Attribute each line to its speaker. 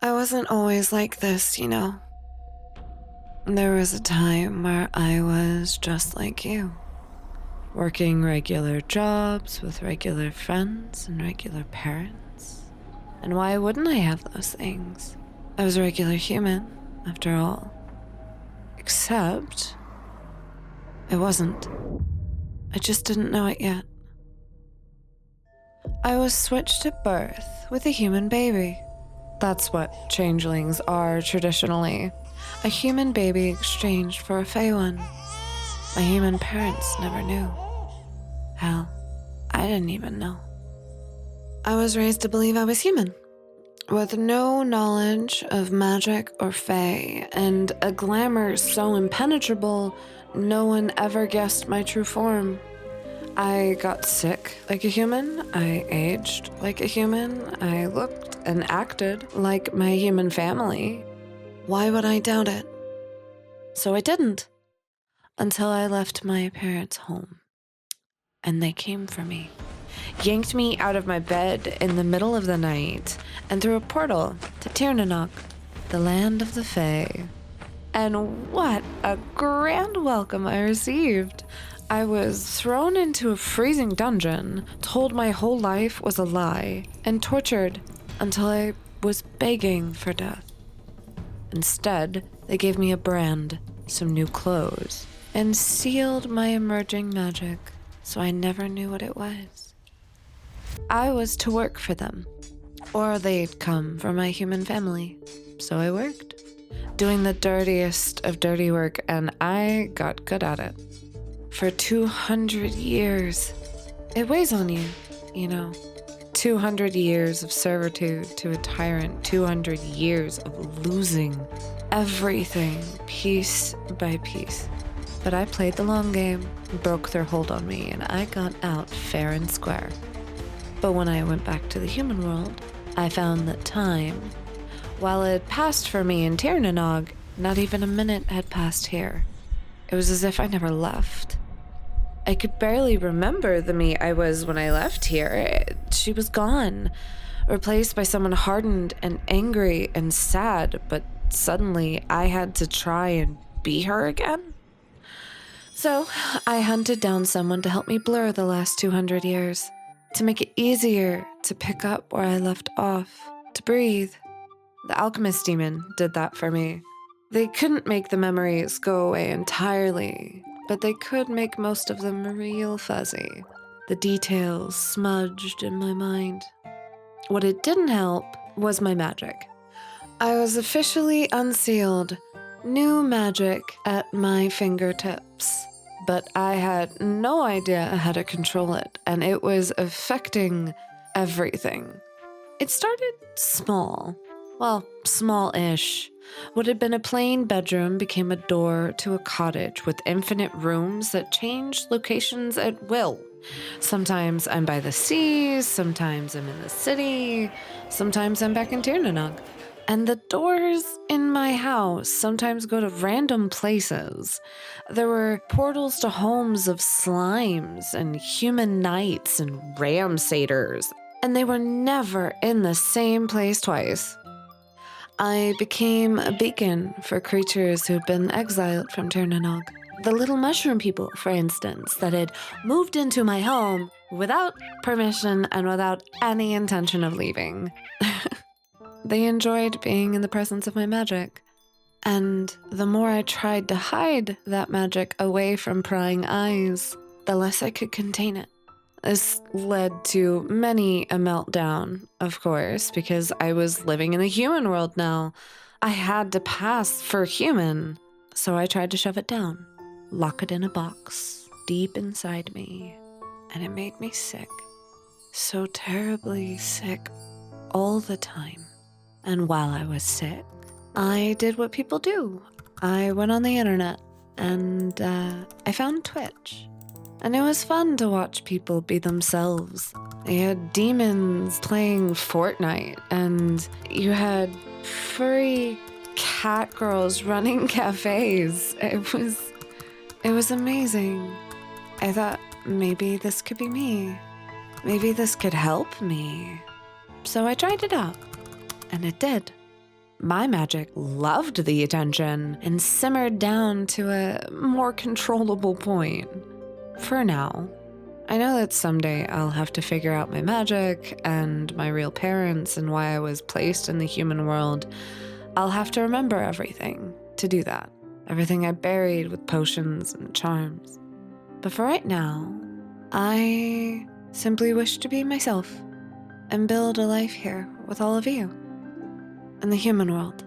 Speaker 1: I wasn't always like this, you know. There was a time where I was just like you, working regular jobs with regular friends and regular parents. And why wouldn't I have those things? I was a regular human, after all. Except, I wasn't. I just didn't know it yet. I was switched at birth with a human baby. That's what changelings are traditionally. A human baby exchanged for a fey one. My human parents never knew. Hell, I didn't even know. I was raised to believe I was human, with no knowledge of magic or fey, and a glamour so impenetrable no one ever guessed my true form. I got sick like a human, I aged like a human, I looked and acted like my human family. Why would I doubt it? So I didn't, until I left my parents' home. And they came for me, yanked me out of my bed in the middle of the night, and through a portal to Tirnanog, the land of the Fae. And what a grand welcome I received. I was thrown into a freezing dungeon, told my whole life was a lie, and tortured until I was begging for death. Instead, they gave me a brand, some new clothes, and sealed my emerging magic, so I never knew what it was. I was to work for them, or they'd come for my human family, so I worked, doing the dirtiest of dirty work, and I got good at it. For 200 years. It weighs on you, you know. 200 years of servitude to a tyrant, 200 years of losing everything piece by piece. But I played the long game, broke their hold on me, and I got out fair and square. But when I went back to the human world, I found that time, while it passed for me in Tirnanog, not even a minute had passed here. It was as if I never left. I could barely remember the me I was when I left here. She was gone, replaced by someone hardened and angry and sad, but suddenly I had to try and be her again. So I hunted down someone to help me blur the last 200 years, to make it easier to pick up where I left off, to breathe. The alchemist demon did that for me. They couldn't make the memories go away entirely, but they could make most of them real fuzzy. The details smudged in my mind. What it didn't help was my magic. I was officially unsealed, new magic at my fingertips, but I had no idea how to control it, and it was affecting everything. It started small. Well, small-ish. What had been a plain bedroom became a door to a cottage with infinite rooms that changed locations at will. Sometimes I'm by the sea, sometimes I'm in the city, sometimes I'm back in Tirnanog. And the doors in my house sometimes go to random places. There were portals to homes of slimes and human knights and ram satyrs, and they were never in the same place twice. I became a beacon for creatures who'd been exiled from Tirnanog. The little mushroom people, for instance, that had moved into my home without permission and without any intention of leaving. They enjoyed being in the presence of my magic. And the more I tried to hide that magic away from prying eyes, the less I could contain it. This led to many a meltdown, of course, because I was living in the human world now. I had to pass for human, so I tried to shove it down, lock it in a box deep inside me, and it made me sick. So terribly sick all the time. And while I was sick, I did what people do. I went on the internet, and I found Twitch. And it was fun to watch people be themselves. They had demons playing Fortnite, and you had furry cat girls running cafes. It was amazing. I thought maybe this could be me. Maybe this could help me. So I tried it out, and it did. My magic loved the attention and simmered down to a more controllable point. For now. I know that someday I'll have to figure out my magic and my real parents and why I was placed in the human world. I'll have to remember everything to do that. Everything I buried with potions and charms. But for right now, I simply wish to be myself and build a life here with all of you in the human world.